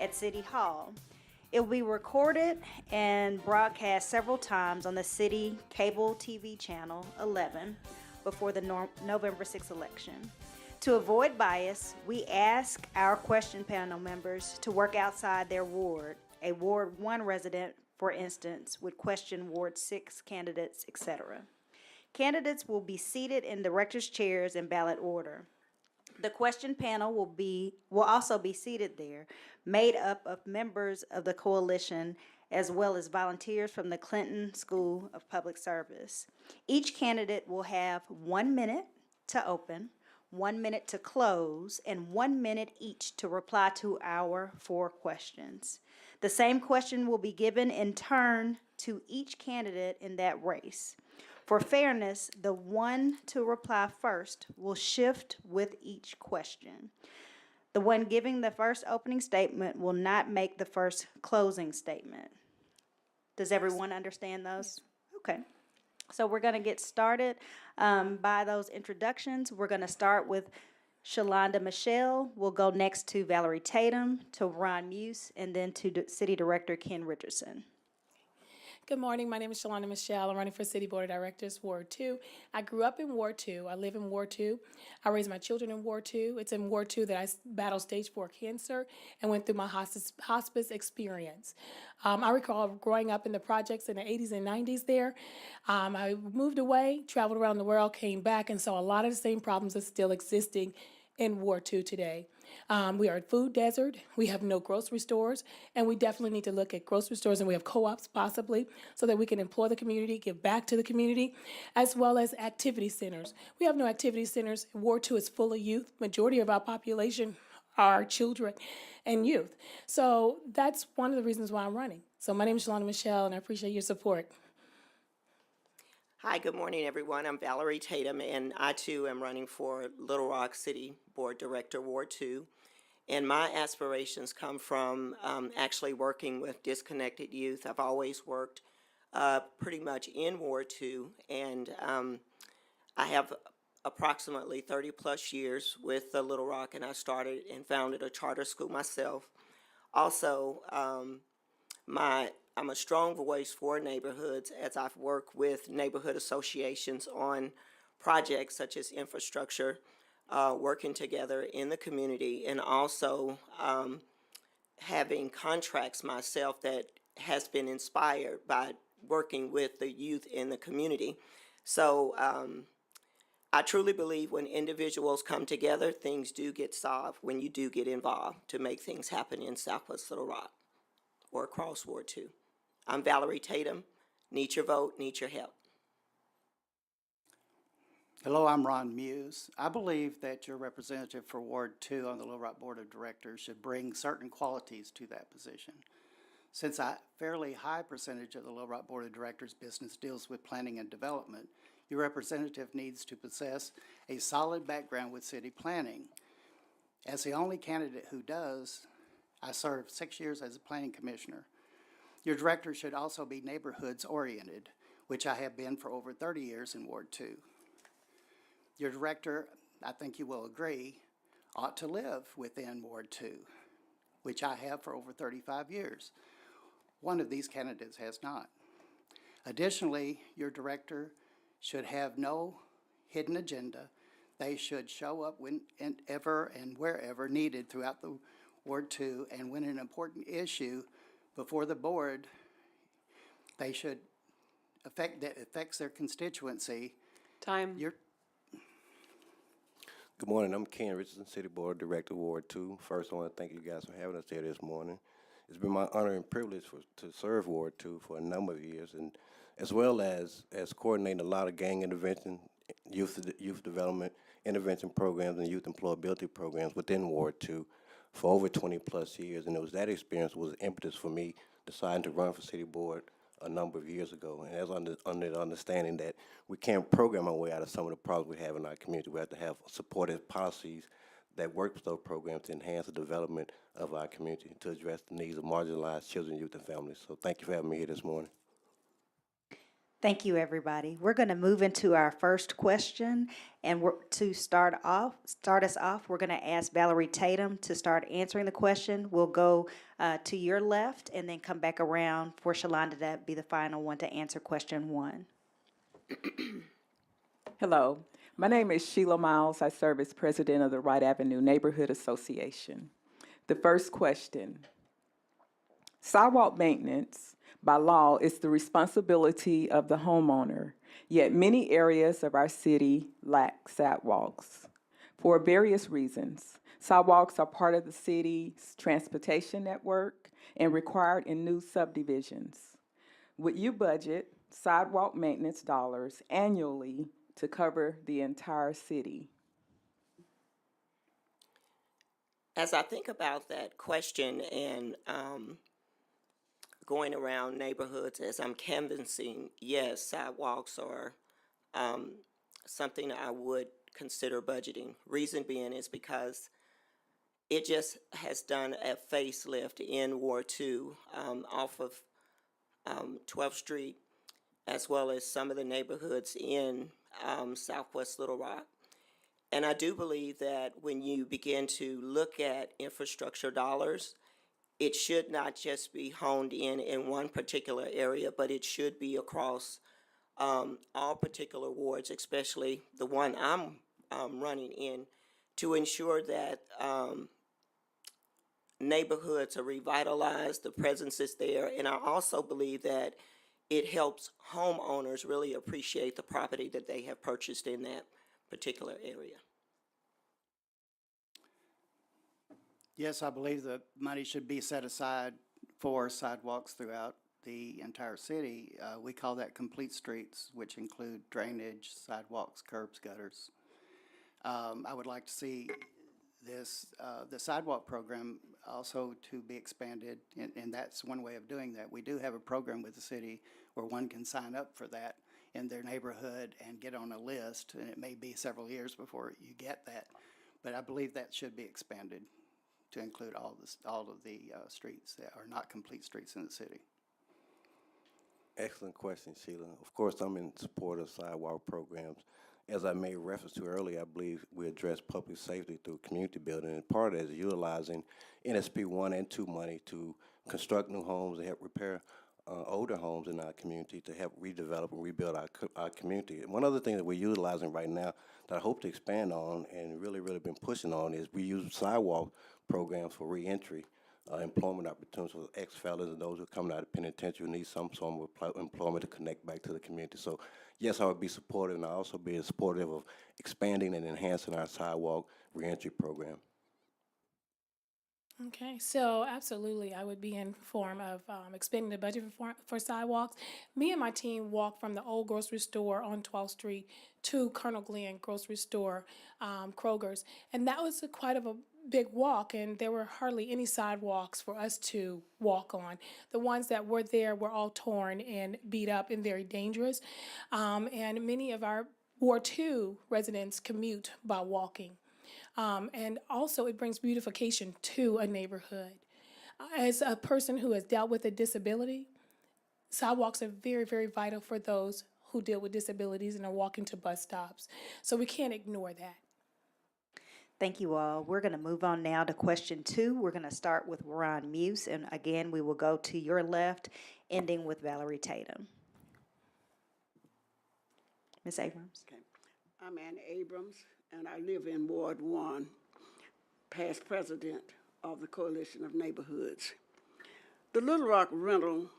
at City Hall. It will be recorded and broadcast several times on the city cable TV channel 11 before the November 6th election. To avoid bias, we ask our question panel members to work outside their ward. A Ward 1 resident, for instance, would question Ward 6 candidates, etc. Candidates will be seated in directors' chairs in ballot order. The question panel will also be seated there, made up of members of the coalition as well as volunteers from the Clinton School of Public Service. Each candidate will have 1 minute to open, 1 minute to close, and 1 minute each to reply to our 4 questions. The same question will be given in turn to each candidate in that race. For fairness, the one to reply first will shift with each question. The one giving the first opening statement will not make the first closing statement. Does everyone understand those? Okay. So we're going to get started by those introductions. We're going to start with Shalonda Michelle. We'll go next to Valerie Tatum, to Ron Muse, and then to City Director Ken Richardson. Good morning. My name is Shalonda Michelle. I'm running for City Board of Directors, Ward 2. I grew up in Ward 2. I live in Ward 2. I raised my children in Ward 2. It's in Ward 2 that I battled stage 4 cancer and went through my hospice experience. I recall growing up in the projects in the 80s and 90s there. I moved away, traveled around the world, came back, and saw a lot of the same problems that's still existing in Ward 2 today. We are a food desert. We have no grocery stores, and we definitely need to look at grocery stores, and we have co-ops possibly, so that we can employ the community, give back to the community, as well as activity centers. We have no activity centers. Ward 2 is full of youth. Majority of our population are children and youth. So that's one of the reasons why I'm running. So my name is Shalonda Michelle, and I appreciate your support. Hi, good morning, everyone. I'm Valerie Tatum, and I, too, am running for Little Rock City Board Director, Ward 2. And my aspirations come from actually working with disconnected youth. I've always worked pretty much in Ward 2, and I have approximately 30-plus years with the Little Rock, and I started and founded a charter school myself. Also, I'm a strong voice for neighborhoods as I've worked with neighborhood associations on projects such as infrastructure, working together in the community, and also having contracts myself that has been inspired by working with the youth in the community. So I truly believe when individuals come together, things do get solved when you do get involved to make things happen in Southwest Little Rock or across Ward 2. I'm Valerie Tatum. Need your vote, need your help. Hello, I'm Ron Muse. I believe that your representative for Ward 2 on the Little Rock Board of Directors should bring certain qualities to that position. Since a fairly high percentage of the Little Rock Board of Directors business deals with planning and development, your representative needs to possess a solid background with city planning. As the only candidate who does, I served 6 years as a planning commissioner. Your director should also be neighborhoods oriented, which I have been for over 30 years in Ward 2. Your director, I think you will agree, ought to live within Ward 2, which I have for over 35 years. One of these candidates has not. Additionally, your director should have no hidden agenda. They should show up whenever and wherever needed throughout the Ward 2, and when an important issue before the board, they should that affects their constituency. Time. Good morning. I'm Ken Richardson, City Board Director, Ward 2. First, I want to thank you guys for having us here this morning. It's been my honor and privilege to serve Ward 2 for a number of years, and as well as coordinating a lot of gang intervention, youth development, intervention programs, and youth employability programs within Ward 2 for over 20-plus years. And it was that experience was the impetus for me deciding to run for City Board a number of years ago. And as under the understanding that we can't program our way out of some of the problems we have in our community. We have to have supportive policies that work with those programs to enhance the development of our community to address the needs of marginalized children, youth, and families. So thank you for having me here this morning. Thank you, everybody. We're going to move into our first question, and to start us off, we're going to ask Valerie Tatum to start answering the question. We'll go to your left and then come back around for Shalonda to be the final one to answer question 1. Hello, my name is Sheila Miles. I serve as president of the Wright Avenue Neighborhood Association. The first question: sidewalk maintenance by law is the responsibility of the homeowner, yet many areas of our city lack sidewalks for various reasons. Sidewalks are part of the city's transportation network and required in new subdivisions. Would you budget sidewalk maintenance dollars annually to cover the entire city? As I think about that question and going around neighborhoods as I'm canvassing, yes, sidewalks are something I would consider budgeting. Reason being is because it just has done a facelift in Ward 2 off of 12th Street, as well as some of the neighborhoods in Southwest Little Rock. And I do believe that when you begin to look at infrastructure dollars, it should not just be honed in one particular area, but it should be across all particular wards, especially the one I'm running in, to ensure that neighborhoods are revitalized, the presence is there, and I also believe that it helps homeowners really appreciate the property that they have purchased in that particular area. Yes, I believe the money should be set aside for sidewalks throughout the entire city. We call that complete streets, which include drainage, sidewalks, curbs, gutters. I would like to see the sidewalk program also to be expanded, and that's one way of doing that. We do have a program with the city where one can sign up for that in their neighborhood and get on a list, and it may be several years before you get that. But I believe that should be expanded to include all of the streets that are not complete streets in the city. Excellent question, Sheila. Of course, I'm in support of sidewalk programs. As I made reference to earlier, I believe we address public safety through community building, and part of that is utilizing NSP 1 and 2 money to construct new homes and help repair older homes in our community to help redevelop and rebuild our community. And one other thing that we're utilizing right now that I hope to expand on and really been pushing on is we use sidewalk programs for reentry, employment opportunities for ex-felons and those who are coming out of penitentiary who need some form of employment to connect back to the community. So yes, I would be supportive, and I also be supportive of expanding and enhancing our sidewalk reentry program. Okay, so absolutely, I would be in form of expanding the budget for sidewalks. Me and my team walked from the old grocery store on 12th Street to Colonel Glenn grocery store, Kroger's, and that was quite of a big walk, and there were hardly any sidewalks for us to walk on. The ones that were there were all torn and beat up and very dangerous, and many of our Ward 2 residents commute by walking. And also it brings beautification to a neighborhood. As a person who has dealt with a disability, sidewalks are very vital for those who deal with disabilities and are walking to bus stops. So we can't ignore that. Thank you all. We're going to move on now to question 2. We're going to start with Ron Muse, and again, we will go to your left, ending with Valerie Tatum. Ms. Abrams. Okay. I'm Ann Abrams, and I live in Ward 1, past president of the Coalition of Neighborhoods. The Little Rock rental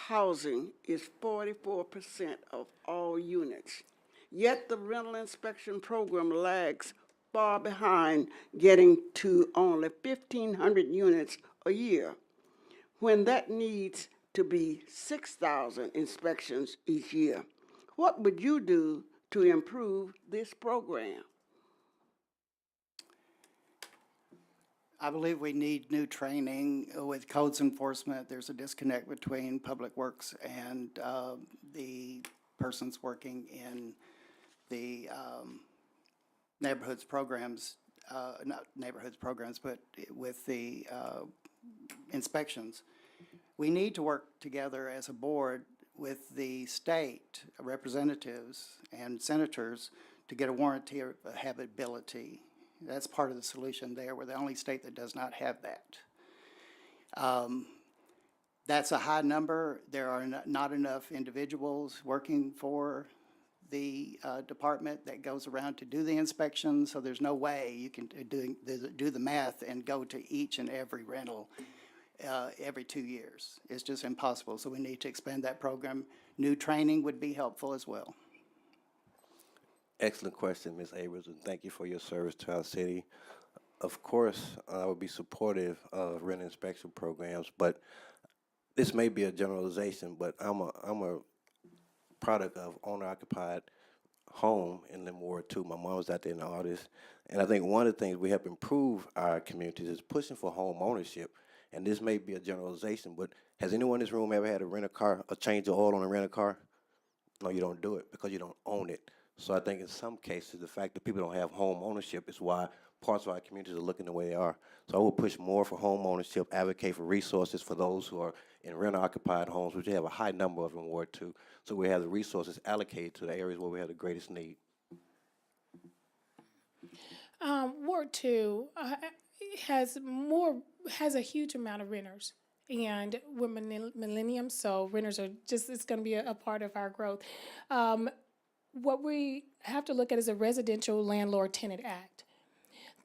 housing is 44% of all units, yet the rental inspection program lags far behind, getting to only 1,500 units a year, when that needs to be 6,000 inspections each year. What would you do to improve this program? I believe we need new training with codes enforcement. There's a disconnect between Public Works and the persons working in the neighborhoods programs, not neighborhoods programs, but with the inspections. We need to work together as a board with the state representatives and senators to get a warranty of habitability. That's part of the solution there. We're the only state that does not have that. That's a high number. There are not enough individuals working for the department that goes around to do the inspections, so there's no way you can do the math and go to each and every rental every 2 years. It's just impossible, so we need to expand that program. New training would be helpful as well. Excellent question, Ms. Abrams, and thank you for your service to our city. Of course, I would be supportive of rent inspection programs, but this may be a generalization, but I'm a product of owner-occupied home in Lim Ward 2. My mom was out there in the artist, and I think one of the things we help improve our communities is pushing for home ownership. And this may be a generalization, but has anyone in this room ever had to rent a car, a change of oil on a rental car? No, you don't do it because you don't own it. So I think in some cases, the fact that people don't have home ownership is why parts of our communities are looking the way they are. So I will push more for home ownership, advocate for resources for those who are in rent-occupied homes, which we have a high number of in Ward 2. So we have the resources allocated to the areas where we have the greatest need. Ward 2 has a huge amount of renters. And we're millennium, so renters are it's going to be a part of our growth. What we have to look at is a Residential Landlord Tenant Act.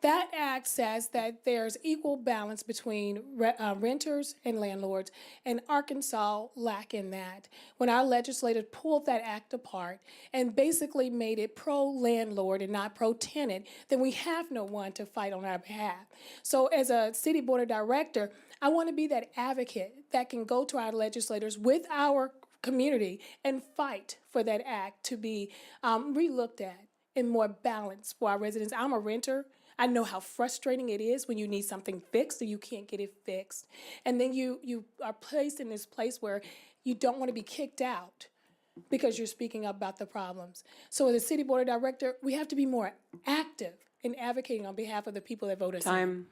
That act says that there's equal balance between renters and landlords, and Arkansas lack in that. When our legislators pulled that act apart and basically made it pro-landlord and not pro-tenant, then we have no one to fight on our behalf. So as a city board of director, I want to be that advocate that can go to our legislators with our community and fight for that act to be relooked at and more balanced for our residents. I'm a renter. I know how frustrating it is when you need something fixed and you can't get it fixed. And then you are placed in this place where you don't want to be kicked out because you're speaking up about the problems. So as a city board of director, we have to be more active in advocating on behalf of the people that vote us in. Time.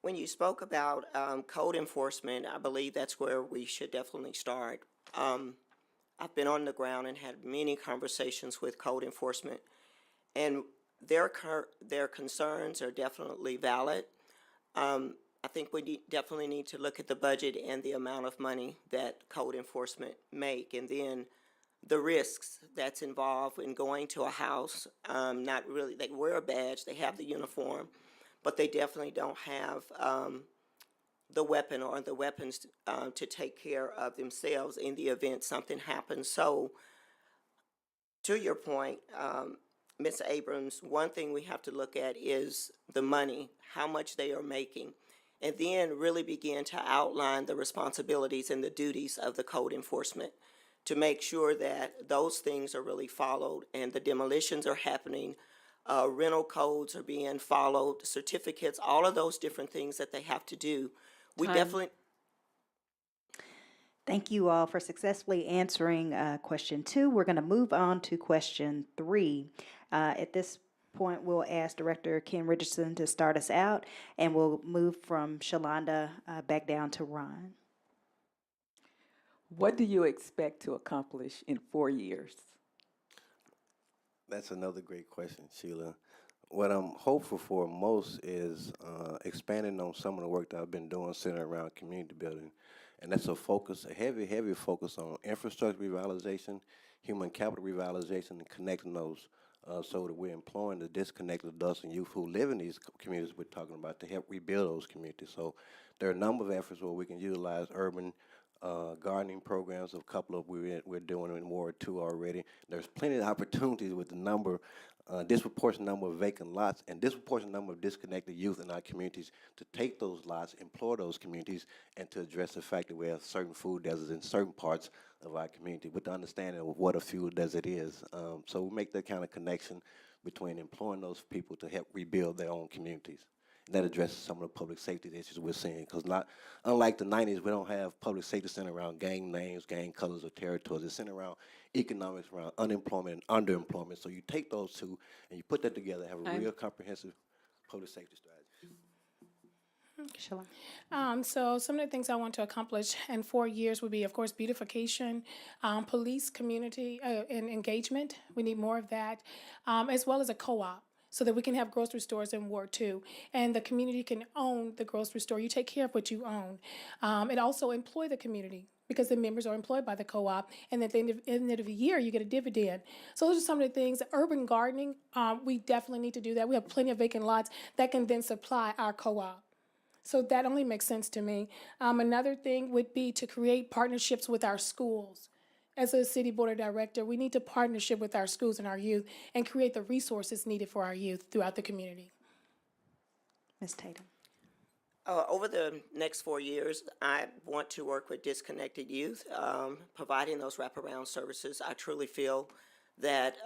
When you spoke about code enforcement, I believe that's where we should definitely start. I've been on the ground and had many conversations with code enforcement, and their concerns are definitely valid. I think we definitely need to look at the budget and the amount of money that code enforcement make, and then the risks that's involved in going to a house. Not really, they wear a badge, they have the uniform, but they definitely don't have the weapon or the weapons to take care of themselves in the event something happens. So, to your point, Ms. Abrams, one thing we have to look at is the money, how much they are making, and then really begin to outline the responsibilities and the duties of the code enforcement to make sure that those things are really followed and the demolitions are happening. Rental codes are being followed, certificates, all of those different things that they have to do. We definitely. Thank you all for successfully answering question 2. We're going to move on to question 3. At this point, we'll ask Director Ken Richardson to start us out, and we'll move from Shalonda back down to Ron. What do you expect to accomplish in 4 years? That's another great question, Sheila. What I'm hopeful for most is expanding on some of the work that I've been doing centered around community building. And that's a heavy focus on infrastructure revitalization, human capital revitalization, and connecting those so that we're employing the disconnected adults and youth who live in these communities we're talking about to help rebuild those communities. So there are a number of efforts where we can utilize urban gardening programs, a couple of we're doing in Ward 2 already. There's plenty of opportunities with the disproportionate number of vacant lots and disproportionate number of disconnected youth in our communities to take those lots, employ those communities, and to address the fact that we have certain food deserts in certain parts of our community with the understanding of what a food desert is. So we make that kind of connection between employing those people to help rebuild their own communities. That addresses some of the public safety issues we're seeing. Because unlike the 90s, we don't have public safety centered around gang names, gang colors, or territories. It's centered around economics, around unemployment and underemployment. So you take those two and you put that together, have a real comprehensive public safety strategy. Shalon. So some of the things I want to accomplish in 4 years would be, of course, beautification, police, community, and engagement. We need more of that, as well as a co-op, so that we can have grocery stores in Ward 2, and the community can own the grocery store. You take care of what you own. And also employ the community, because the members are employed by the co-op, and at the end of the year, you get a dividend. So those are some of the things. Urban gardening, we definitely need to do that. We have plenty of vacant lots that can then supply our co-op. So that only makes sense to me. Another thing would be to create partnerships with our schools. As a city board of director, we need to partnership with our schools and our youth and create the resources needed for our youth throughout the community. Ms. Tatum. Over the next 4 years, I want to work with disconnected youth, providing those wraparound services. I truly feel that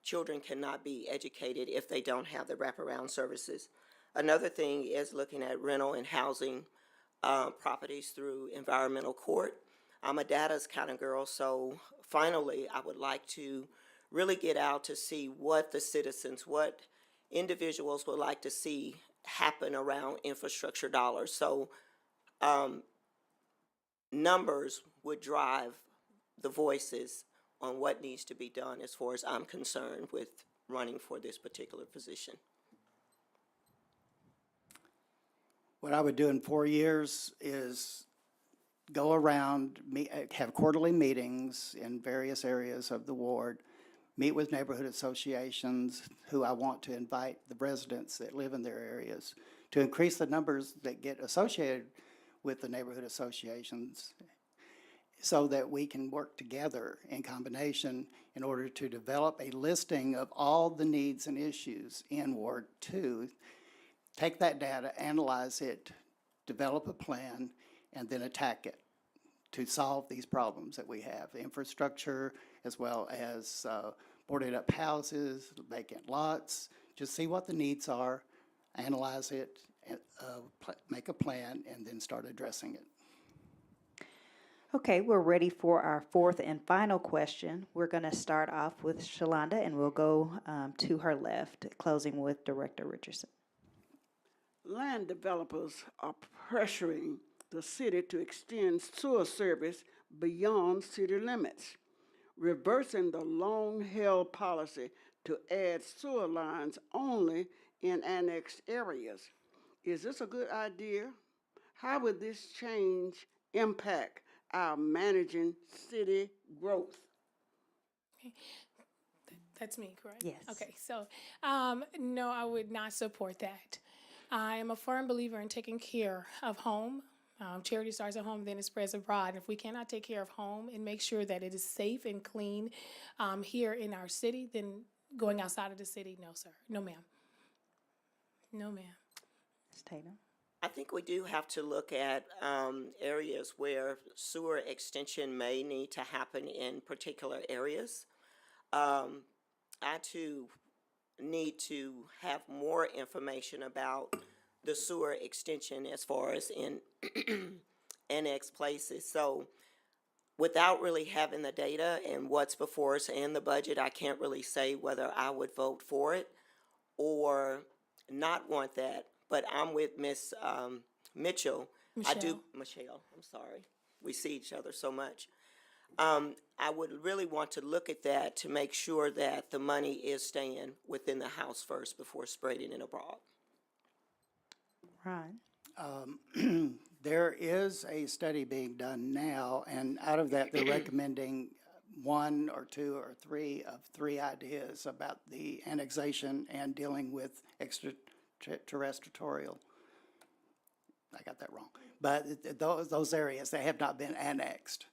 children cannot be educated if they don't have the wraparound services. Another thing is looking at rental and housing properties through environmental court. I'm a data's kind of girl, so finally I would like to really get out to see what the citizens, what individuals would like to see happen around infrastructure dollars. So numbers would drive the voices on what needs to be done as far as I'm concerned with running for this particular position. What I would do in 4 years is go around, have quarterly meetings in various areas of the ward, meet with neighborhood associations who I want to invite the residents that live in their areas to increase the numbers that get associated with the neighborhood associations so that we can work together in combination in order to develop a listing of all the needs and issues in Ward 2. Take that data, analyze it, develop a plan, and then attack it to solve these problems that we have. Infrastructure, as well as boarded up houses, vacant lots. Just see what the needs are, analyze it, make a plan, and then start addressing it. Okay, we're ready for our fourth and final question. We're going to start off with Shalonda, and we'll go to her left, closing with Director Richardson. Land developers are pressuring the city to extend sewer service beyond city limits, reversing the long-held policy to add sewer lines only in annexed areas. Is this a good idea? How would this change impact our managing city growth? That's me, correct? Yes. Okay, so no, I would not support that. I am a firm believer in taking care of home. Charity starts at home, then it spreads abroad. And if we cannot take care of home and make sure that it is safe and clean here in our city, then going outside of the city, no, sir. No, ma'am. No, ma'am. Ms. Tatum. I think we do have to look at areas where sewer extension may need to happen in particular areas. I too need to have more information about the sewer extension as far as in annex places. So without really having the data and what's before us and the budget, I can't really say whether I would vote for it or not want that. But I'm with Miss Mitchell. Michelle, I'm sorry. We see each other so much. I would really want to look at that to make sure that the money is staying within the house first before spreading it abroad. Ron. There is a study being done now, and out of that, they're recommending 1 or 2 or 3 of 3 ideas about the annexation and dealing with extraterritorial. I got that wrong. But those areas, they have not been annexed.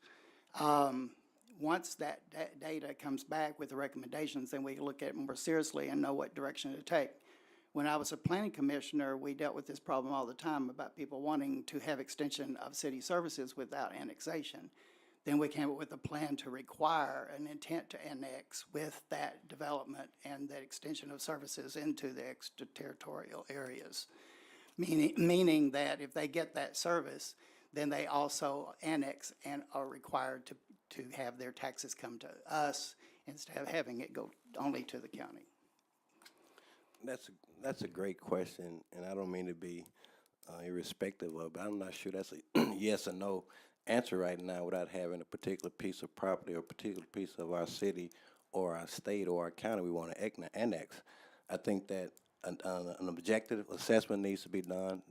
Once that data comes back with the recommendations, then we can look at it more seriously and know what direction to take. When I was a planning commissioner, we dealt with this problem all the time about people wanting to have extension of city services without annexation. Then we came up with a plan to require an intent to annex with that development and that extension of services into the extraterritorial areas. Meaning that if they get that service, then they also annex and are required to have their taxes come to us instead of having it go only to the county. That's a great question, and I don't mean to be irrespective of. But I'm not sure that's a yes or no answer right now without having a particular piece of property or a particular piece of our city or our state or our county we want to annex. I think that an objective assessment needs to be done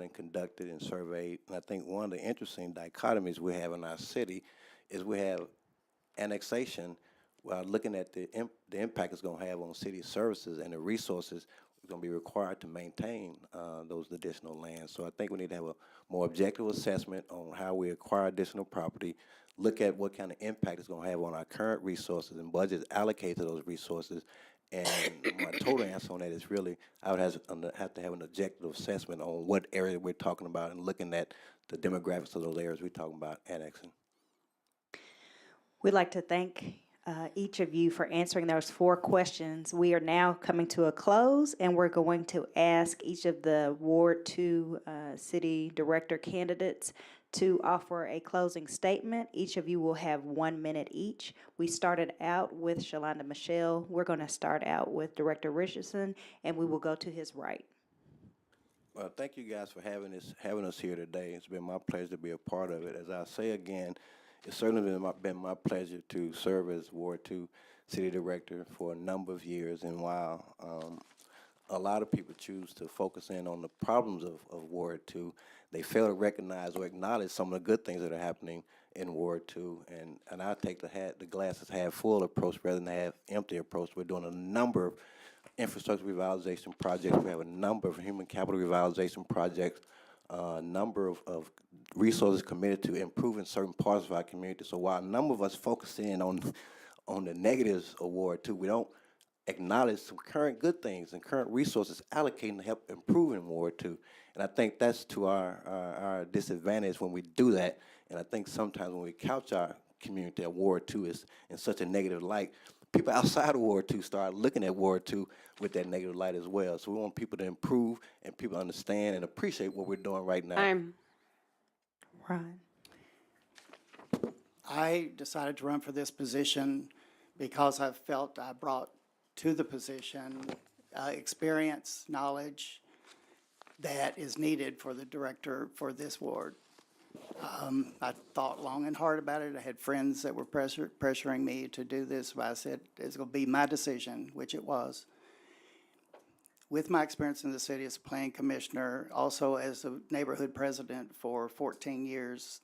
and conducted and surveyed. And I think one of the interesting dichotomies we have in our city is we have annexation while looking at the impact it's going to have on city services and the resources going to be required to maintain those additional lands. So I think we need to have a more objective assessment on how we acquire additional property, look at what kind of impact it's going to have on our current resources and budgets allocated to those resources. And my total answer on that is really I would have to have an objective assessment on what area we're talking about and looking at the demographics of those areas we're talking about annexing. We'd like to thank each of you for answering those 4 questions. We are now coming to a close, and we're going to ask each of the Ward 2 City Director candidates to offer a closing statement. Each of you will have 1 minute each. We started out with Shalonda Michelle. We're going to start out with Director Richardson, and we will go to his right. Well, thank you guys for having us here today. It's been my pleasure to be a part of it. As I say again, it's certainly been my pleasure to serve as Ward 2 City Director for a number of years. And while a lot of people choose to focus in on the problems of Ward 2, they fail to recognize or acknowledge some of the good things that are happening in Ward 2. And I take the glasses half full approach rather than the half empty approach. We're doing a number of infrastructure revitalization projects. We have a number of human capital revitalization projects, a number of resources committed to improving certain parts of our community. So while a number of us focus in on the negatives of Ward 2, we don't acknowledge some current good things and current resources allocating to help improving Ward 2. And I think that's to our disadvantage when we do that. And I think sometimes when we couch our community at Ward 2 is in such a negative light, people outside of Ward 2 start looking at Ward 2 with that negative light as well. So we want people to improve and people understand and appreciate what we're doing right now. Ron. I decided to run for this position because I felt I brought to the position experience, knowledge that is needed for the director for this ward. I thought long and hard about it. I had friends that were pressuring me to do this, but I said it's going to be my decision, which it was. With my experience in the city as a planning commissioner, also as a neighborhood president for 14 years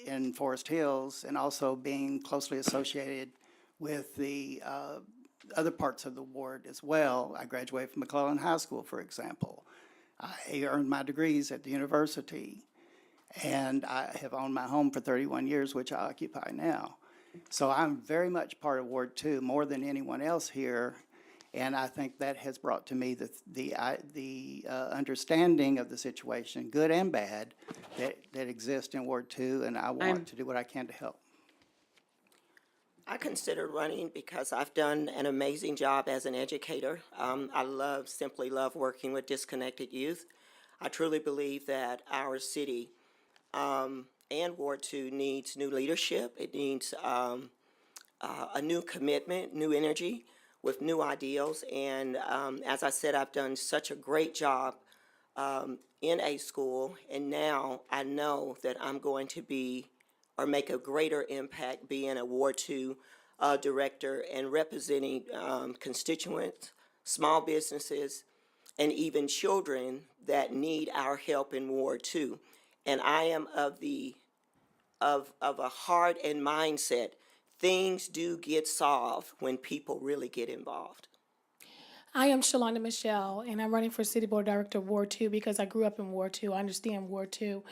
in Forest Hills, and also being closely associated with the other parts of the ward as well. I graduated from McClellan High School, for example. I earned my degrees at the university, and I have owned my home for 31 years, which I occupy now. So I'm very much part of Ward 2, more than anyone else here, and I think that has brought to me the understanding of the situation, good and bad, that exists in Ward 2, and I want to do what I can to help. I considered running because I've done an amazing job as an educator. I simply love working with disconnected youth. I truly believe that our city and Ward 2 needs new leadership. It needs a new commitment, new energy with new ideals. And as I said, I've done such a great job in a school, and now I know that I'm going to be or make a greater impact being a Ward 2 director and representing constituents, small businesses, and even children that need our help in Ward 2. And I am of a heart and mindset. Things do get solved when people really get involved. I am Shalonda Michelle, and I'm running for City Board Director Ward 2 because I grew up in Ward 2. I understand Ward 2.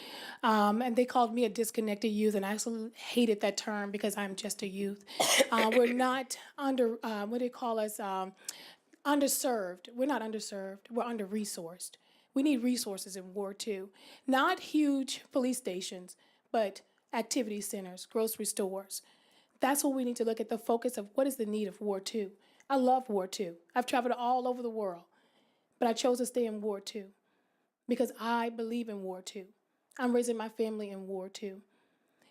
And they called me a disconnected youth, and I actually hated that term because I'm just a youth. We're not what do they call us? Underserved. We're not underserved. We're under-resourced. We need resources in Ward 2. Not huge police stations, but activity centers, grocery stores. That's what we need to look at, the focus of what is the need of Ward 2. I love Ward 2. I've traveled all over the world, but I chose to stay in Ward 2 because I believe in Ward 2. I'm raising my family in Ward 2.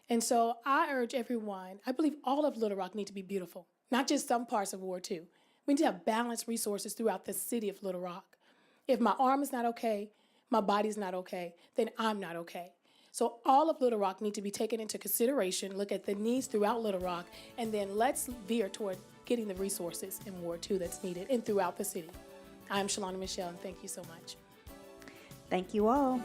And so I urge everyone, I believe all of Little Rock need to be beautiful, not just some parts of Ward 2. We need to have balanced resources throughout the city of Little Rock. If my arm is not okay, my body's not okay, then I'm not okay. So all of Little Rock need to be taken into consideration, look at the needs throughout Little Rock, and then let's veer toward getting the resources in Ward 2 that's needed and throughout the city. I'm Shalana Michelle, and thank you so much. Thank you all.